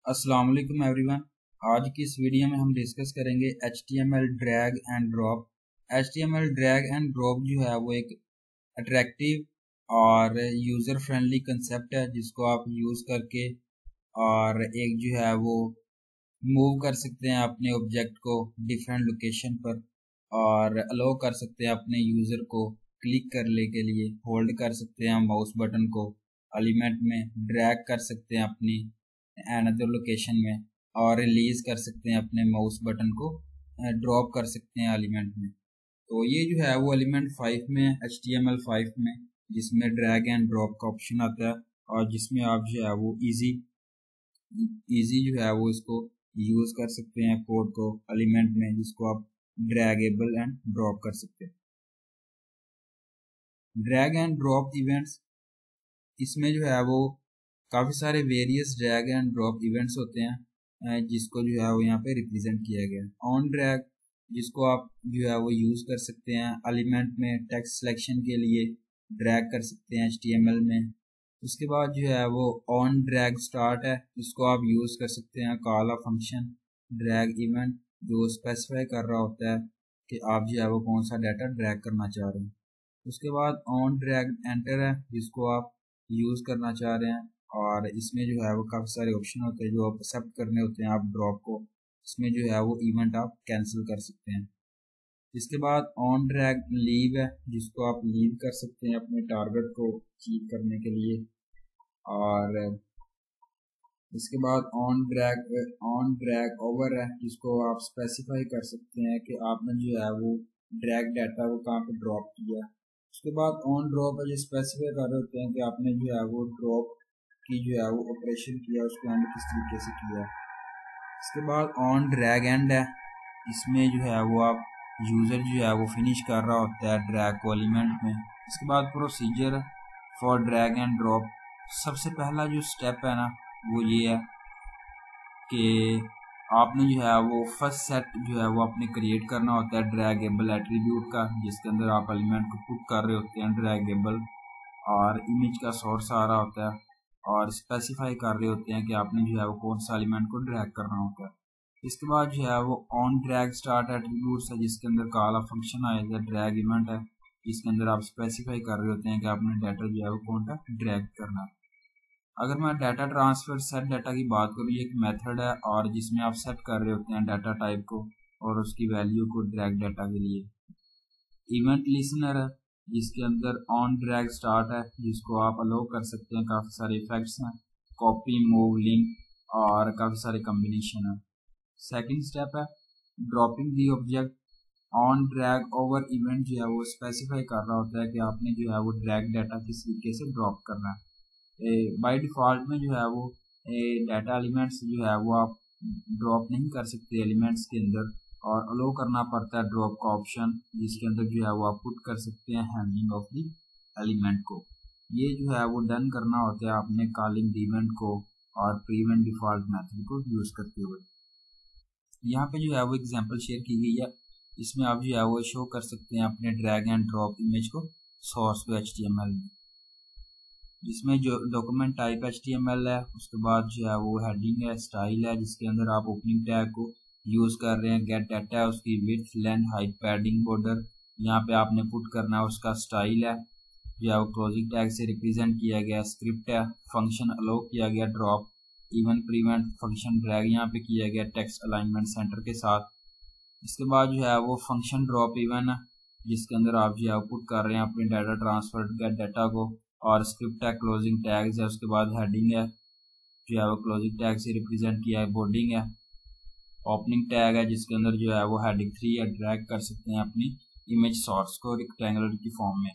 अस्सलाम वालेकुम एवरीवन। आज की इस वीडियो में हम डिस्कस करेंगे HTML drag and drop. HTML drag and drop जो है वो एक अट्रैक्टिव और यूज़र फ्रेंडली कंसेप्ट है जिसको आप यूज़ करके और एक जो है वो मूव कर सकते हैं अपने ऑब्जेक्ट को डिफरेंट लोकेशन पर और अलाउ कर सकते हैं अपने यूज़र को क्लिक करने के लिए, होल्ड कर सकते हैं माउस बटन को एलिमेंट में, ड्रैग कर सकते हैं अपनी अनदर लोकेशन में और रिलीज कर सकते हैं अपने माउस बटन को, ड्रॉप कर सकते हैं एलिमेंट में। तो ये जो है वो एलिमेंट 5 में HTML5 में, जिसमें ड्रैग एंड ड्रॉप का ऑप्शन आता है और जिसमें आप जो है वो इजी जो है वो इसको यूज कर सकते हैं कोड को एलिमेंट में, जिसको आप ड्रैगेबल एंड ड्रॉप कर सकते हैं। ड्रैग एंड ड्रॉप इवेंट्स, इसमें जो है वो काफ़ी सारे various drag and drop events होते हैं जिसको जो है वो यहाँ पे रिप्रेजेंट किया गया है। ऑन ड्रैग, जिसको आप जो है वो यूज़ कर सकते हैं एलिमेंट में टेक्स्ट सिलेक्शन के लिए, ड्रैग कर सकते हैं HTML में। उसके बाद जो है वो ऑन ड्रैग स्टार्ट है, जिसको आप यूज़ कर सकते हैं call a function drag event, जो स्पेसिफाई कर रहा होता है कि आप जो है वो कौन सा डाटा ड्रैग करना चाह रहे हैं। उसके बाद ऑन ड्रैग एंटर है, जिसको आप यूज़ करना चाह रहे हैं और इसमें जो है वो काफ़ी सारे ऑप्शन होते हैं जो आप एक्सेप्ट करने होते हैं आप ड्रॉप को। इसमें जो है वो इवेंट आप कैंसिल कर सकते हैं। इसके बाद ऑन ड्रैग लीव है, जिसको आप लीव कर सकते हैं अपने टारगेट को अचीव करने के लिए। और इसके बाद ऑन ड्रैग ओवर है, जिसको आप स्पेसिफाई कर सकते हैं कि आपने जो है वो ड्रैग डाटा वो कहाँ पे ड्रॉप किया। उसके बाद ऑन ड्रॉप है, जो स्पेसिफाई कर रहे होते हैं कि आपने जो है वो ड्रॉप की जो है वो ऑपरेशन किया, उसको एंड किस तरीके से किया। इसके बाद ऑन ड्रैग एंड है, इसमें जो है वो आप यूज़र जो है वो फिनिश कर रहा होता है ड्रैग को एलिमेंट में। इसके बाद procedure for drag and drop, सबसे पहला जो स्टेप है ना वो ये है कि आपने जो है वो फर्स्ट सेट जो है वो आपने क्रिएट करना होता है ड्रैगेबल एट्रीब्यूट का, जिसके अंदर आप एलिमेंट को पुट कर रहे होते हैं ड्रैगेबल, और इमेज का सोर्स आ रहा होता है और स्पेसिफाई कर रहे होते हैं कि आपने जो है वो कौन सा एलिमेंट को ड्रैग करना होता है। इसके बाद जो है वो ऑन ड्रैग स्टार्ट एट्रीब्यूट्स है, जिसके अंदर कॉल अ फंक्शन आएगा ड्रैग इवेंट है, जिसके अंदर आप स्पेसिफाई कर रहे होते हैं कि आपने डाटा जो है वो कौन सा ड्रैग करना है। अगर मैं डाटा ट्रांसफर सेट डाटा की बात करूँ, ये एक मेथड है और जिसमें आप सेट कर रहे होते हैं डाटा टाइप को और उसकी वैल्यू को ड्रैग डाटा के लिए। इवेंट लिसनर है, जिसके अंदर ऑन ड्रैग स्टार्ट है, जिसको आप अलाउ कर सकते हैं, काफ़ी सारे इफेक्ट्स हैं, कॉपी, मूव, लिंक और काफ़ी सारे कम्बिनेशन है। सेकंड स्टेप है dropping the object. On drag over event जो है वो स्पेसिफाई कर रहा होता है कि आपने जो है वो ड्रैग डाटा किस तरीके से ड्रॉप करना है। बाय डिफ़ॉल्ट में जो है वो डाटा एलिमेंट्स जो है वो आप ड्रॉप नहीं कर सकते एलिमेंट्स के अंदर, और अलो करना पड़ता है ड्रॉप का ऑप्शन, जिसके अंदर जो है वो आप पुट कर सकते हैं हैंडलिंग ऑफ द एलिमेंट को। ये जो है वो डन करना होता है आपने कॉलिंग इवेंट को और प्रीवेंट डिफ़ॉल्ट मेथड को यूज़ करते हुए। यहाँ पे जो है वो एग्जांपल शेयर की गई है, इसमें आप जो है वो शो कर सकते हैं अपने ड्रैग एंड ड्रॉप इमेज को सोर्स पे HTML में, जिसमें जो डॉक्यूमेंट टाइप HTML है। उसके बाद जो है वो हेडिंग है, स्टाइल है, जिसके अंदर आप ओपनिंग टैग को यूज़ कर रहे हैं। गेट डाटा है, उसकी width, length, height, padding, border यहाँ पे आपने पुट करना है। उसका स्टाइल है जो है वो क्लोजिंग टैग से रिप्रेजेंट किया गया। स्क्रिप्ट है, फंक्शन अलाउ किया गया drop, even prevent, function drag यहाँ पे किया गया टेक्स्ट अलाइनमेंट सेंटर के साथ। इसके बाद जो है वो फंक्शन ड्रॉप इवन है, जिसके अंदर आप जो है पुट कर रहे हैं अपने डाटा ट्रांसफर गेट डाटा को, और स्क्रिप्ट है, क्लोजिंग टैग्स है। उसके बाद हेडिंग है जो है वो क्लोजिंग टैग से रिप्रेजेंट किया है। बॉर्डिंग है, ओपनिंग टैग है, जिसके अंदर जो है वो हेडिंग 3 है, ड्रैग कर सकते हैं अपनी इमेज सोर्स को रेक्टेंगुलर की फॉर्म में।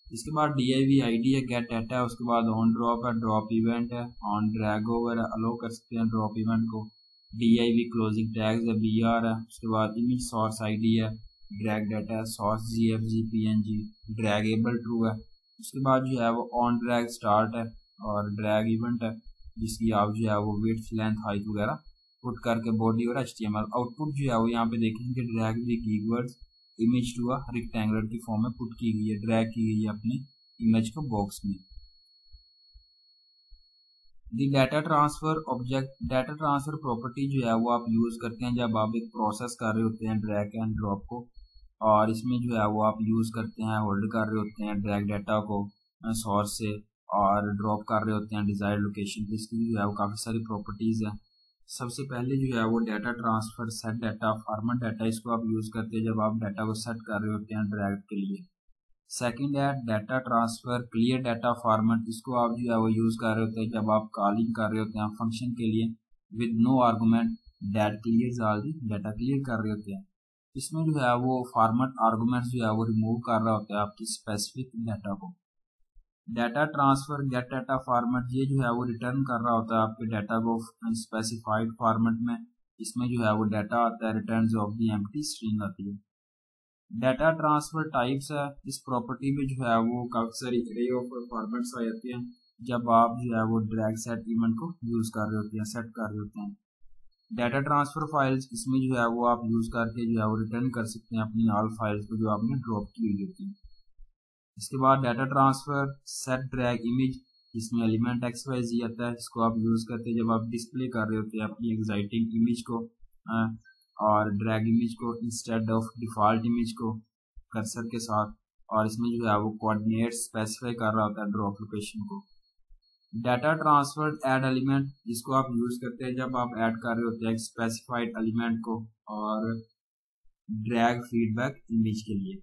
इसके बाद div id है, गेट डाटा है। उसके बाद ऑन ड्रॉप है, ड्रॉप इवेंट है, ऑन ड्रैग ओवर है, अलो कर सकते हैं ड्रॉप इवेंट को। div क्लोजिंग टैग्स है, br है। उसके बाद इमेज सोर्स id है, ड्रैग डाटा है, source gfg png, draggable true है। उसके बाद जो है वो ऑन ड्रैग स्टार्ट है और ड्रैग इवेंट है, जिसकी आप जो है वो विड्थ, लेंथ, हाइट वगैरह पुट करके बॉडी और HTML आउटपुट जो है वो यहाँ पे देखेंगे drag the keywords image to a rectangular की फॉर्म में पुट की गई है, ड्रैग की गई है अपनी इमेज को बॉक्स में। The data transfer object, data transfer property जो है वो आप यूज़ करते हैं जब आप एक प्रोसेस कर रहे होते हैं ड्रैग एंड ड्रॉप को, और इसमें जो है वो आप यूज़ करते हैं होल्ड कर रहे होते हैं ड्रैग डाटा को सोर्स से और ड्रॉप कर रहे होते हैं डिजायर्ड लोकेशन पे। इसकी जो है वो काफ़ी सारी प्रॉपर्टीज़ हैं। सबसे पहले जो है वो data transfer set data format data, इसको आप यूज़ करते हैं जब आप डाटा को सेट कर रहे होते हैं ड्रैग के लिए। सेकंड है data transfer clear data format, इसको आप जो है वो यूज़ कर रहे होते हैं जब आप कॉलिंग कर रहे होते हैं फंक्शन के लिए with no argument that clear all the, data clear कर रहे होते हैं। इसमें जो है वो फॉर्मेट आर्गूमेंट जो है वो रिमूव कर रहा होता है आपकी स्पेसिफिक डाटा को। Data transfer gate data format, ये जो है वो रिटर्न कर रहा होता है आपके डाटा को स्पेसिफाइड फॉर्मेट में। इसमें जो है वो डाटा आता है return of the empty string आती है। डाटा ट्रांसफर टाइप्स है, इस प्रॉपर्टी में जो है वो काफी सारी अरे ऑफ फॉर्मेट्स आ जाती हैं जब आप जो है वो ड्रैग सेट इवेंट को यूज कर रहे होते हैं, सेट कर रहे होते हैं। डाटा ट्रांसफर फाइल्स, इसमें जो है वो आप यूज करके जो है वो रिटर्न कर सकते हैं अपनी ऑल फाइल्स को जो आपने ड्रॉप की हुई होती है। इसके बाद data transfer set drag image, इसमें एलिमेंट XYZ आता है, इसको आप यूज करते हैं जब आप डिस्प्ले कर रहे होते हैं अपनी एक्साइटिंग इमेज को और ड्रैग इमेज को इंस्टेड ऑफ डिफॉल्ट इमेज को कर्सर के साथ, और इसमें जो है वो कोऑर्डिनेट स्पेसिफाई कर रहा होता है ड्रॉप लोकेशन को। डाटा ट्रांसफर ऐड एलिमेंट, जिसको आप यूज करते हैं जब आप ऐड कर रहे होते हैं एक स्पेसिफाइड एलिमेंट को और ड्रैग फीडबैक इमेज के लिए।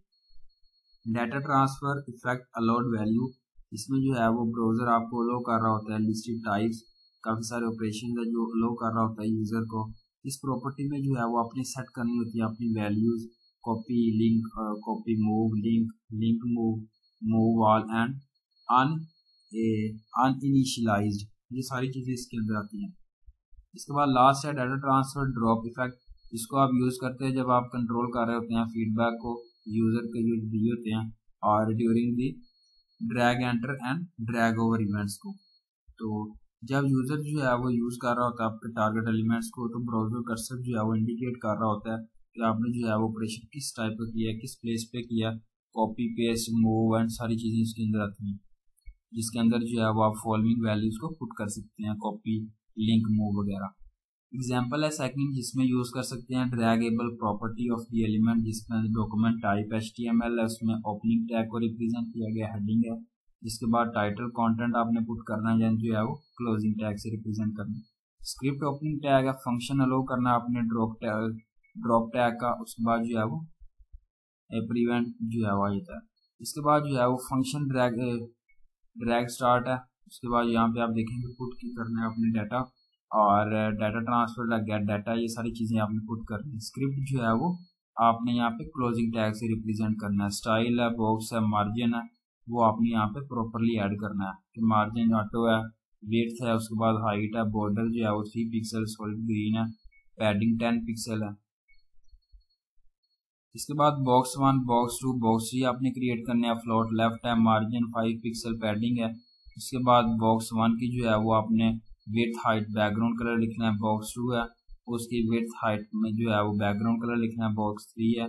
Data transfer effect allowed value, इसमें जो है वो ब्राउजर आपको अलाउ कर रहा होता है लिस्टेड टाइप्स, काफी सारे ऑपरेशन है जो अलाउ कर रहा होता है यूजर को। इस प्रॉपर्टी में जो है वो अपनी सेट करनी होती है अपनी values, copy link, copy move link, link move all and uninitialised, ये सारी चीजें इसके अंदर आती हैं। इसके बाद लास्ट है डाटा ट्रांसफर ड्रॉप इफेक्ट, इसको आप यूज करते हैं जब आप कंट्रोल कर रहे होते हैं फीडबैक को यूजर के जो दिए होते हैं और during the drag enter and drag over events को। तो जब यूजर जो है वो यूज कर रहा होता है आपके टारगेट एलिमेंट्स को, तो ब्राउजर कर्सर जो है वो इंडिकेट कर रहा होता है कि आपने जो है वो ऑपरेशन किस टाइप का किया, किस प्लेस पे किया, कॉपी पेस्ट मूव एंड सारी चीजें इसके अंदर आती हैं, जिसके अंदर जो है वो आप फॉलोइंग वैल्यूज को पुट कर सकते हैं, कॉपी लिंक मूव वगैरह। एग्जाम्पल है सेकंड, जिसमें यूज कर सकते हैं draggable property of the element, जिसमें डॉक्यूमेंट टाइप HTML है, उसमें ओपनिंग टैग को रिप्रेजेंट किया गया हेडिंग है, जिसके बाद टाइटल कंटेंट आपने पुट करना है जो है वो क्लोजिंग टैग से रिप्रेजेंट करना है। स्क्रिप्ट ओपनिंग टैग है, फंक्शन अलो करना आपने ड्रॉप टैग का, उसके बाद जो है वो प्रिवेंट जो है वो आता है। इसके बाद जो है वो फंक्शन ड्रैग स्टार्ट है, उसके बाद यहाँ पे आप देखेंगे पुट की करना है अपने डाटा, और डाटा ट्रांसफर गेट डाटा, ये सारी चीजें आपने पुट करनी है। स्क्रिप्ट जो है वो आपने यहाँ पे क्लोजिंग टैग से रिप्रेजेंट करना है। स्टाइल है, बॉक्स है, मार्जिन है, वो आपने यहाँ पे प्रॉपरली ऐड करना है कि मार्जिन ऑटो है, विड्थ है, उसके बाद हाइट है, बॉर्डर जो है वो 3 पिक्सल सॉलिड ग्रीन है, पैडिंग 10 पिक्सल है। इसके बाद बॉक्स 1, बॉक्स 2, बॉक्स 3 आपने क्रिएट करने हैं, फ्लोट लेफ्ट है, मार्जिन 5 पिक्सल, पैडिंग है। उसके बाद बॉक्स 1 की जो है वो आपने विड्थ हाइट बैकग्राउंड कलर लिखना है, बॉक्स 2 है उसकी विड्थ हाइट में जो है वो बैकग्राउंड कलर लिखना है, बॉक्स 3 है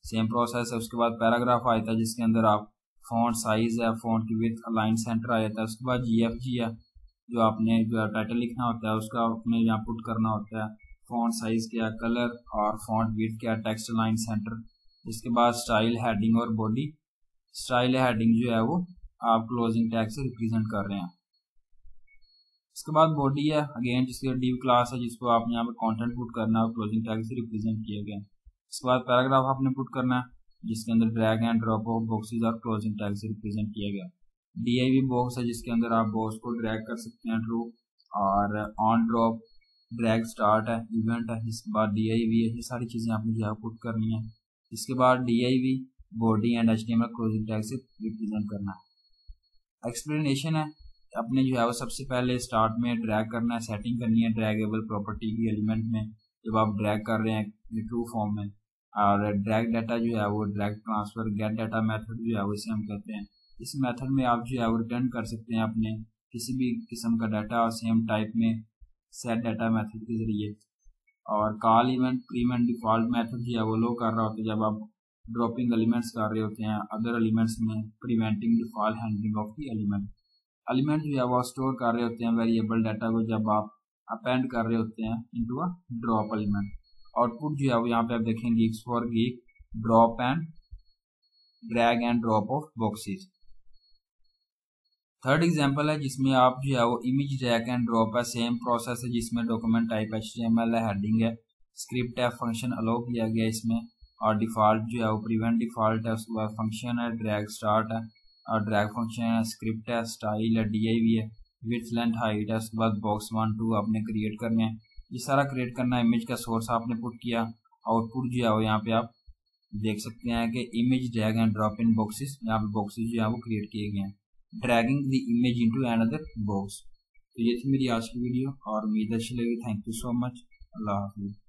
सेम प्रोसेस है। उसके बाद पैराग्राफ आता है जिसके अंदर आप फॉन्ट साइज है, फॉन्ट की विड्थ अलाइन सेंटर आ जाता है। उसके बाद GFG है जो आपने जो टाइटल लिखना होता है उसका अपने यहाँ पुट करना होता है, फॉन्ट साइज क्या, कलर और फॉन्ट विड्थ क्या, टेक्स्ट अलाइन सेंटर। इसके बाद स्टाइल, हेडिंग और बॉडी। स्टाइल हेडिंग जो है वो आप क्लोजिंग टैग से रिप्रेजेंट कर रहे हैं। इसके बाद बॉडी है अगेन जिसकी डिव क्लास है जिसको आप यहाँ पे कंटेंट पुट करना है, क्लोजिंग टैग से रिप्रेजेंट किया गया। इसके बाद पैराग्राफ आपने पुट करना है जिसके अंदर drag and drop of boxes और क्लोजिंग टैग से रिप्रेजेंट किया गया। DIV बॉक्स है जिसके अंदर आप बॉक्स को ड्रैग कर सकते हैं ट्रू, और ऑन ड्रॉप ड्रैग स्टार्ट है, इवेंट है। इसके बाद DIV है, ये सारी चीजें आपने जो है पुट करनी है। इसके बाद DIV body and HTML closing tag से रिप्रेजेंट करना है। एक्सप्लेनेशन है, अपने जो है वो सबसे पहले स्टार्ट में ड्रैग करना है, सेटिंग करनी है ड्रैगेबल प्रॉपर्टी की एलिमेंट में जब आप ड्रैग कर रहे हैं ट्रू फॉर्म में, और ड्रैग डाटा जो है वो drag transfer gate data method जो है वो इसे हम कहते हैं। इस मेथड में आप जो है वो रिटर्न कर सकते हैं अपने किसी भी किस्म का डाटा और सेम टाइप में सेट डाटा मेथड के जरिए। और कॉल इवेंट प्रीमेंट डिफॉल्ट मेथड जो है वो लो कर रहा होता है जब आप ड्रॉपिंग एलिमेंट्स कर रहे होते हैं अदर एलिमेंट्स में, preventing default handling of the element. Element जो है वो स्टोर कर रहे होते हैं वेरिएबल डाटा को जब आप अपेंड कर रहे होते हैं into a drop element. Output जो है वो यहाँ पे आप देखेंगे Geeks for geek drop and drag and drop of boxes. Third example है जिसमें आप जो है वो इमेज ड्रैग एंड ड्रॉप है, सेम प्रोसेस है जिसमें डॉक्यूमेंट टाइप HTML है, हेडिंग है, स्क्रिप्ट है, फंक्शन अलाउ किया गया इसमें, और डिफॉल्ट जो है वो प्रिवेंट डिफॉल्ट है, उसके बाद फंक्शन है, ड्रैग स्टार्ट है और ड्रैग फंक्शन है, स्क्रिप्ट है, स्टाइल है, DIV है, विड्थ लेंथ हाइट है, उसके बाद बॉक्स 1 2 आपने क्रिएट करने हैं। ये सारा क्रिएट करना है, इमेज का सोर्स आपने पुट किया, आउटपुट जो है वो यहाँ पे आप देख सकते हैं कि image drag and drop in boxes, यहाँ पे बॉक्सेस जो है वो क्रिएट किए गए हैं, dragging the image into another box. तो ये थी मेरी आज की वीडियो और उम्मीद अच्छी लगी। Thank you so much. अल्लाह हाफिज़।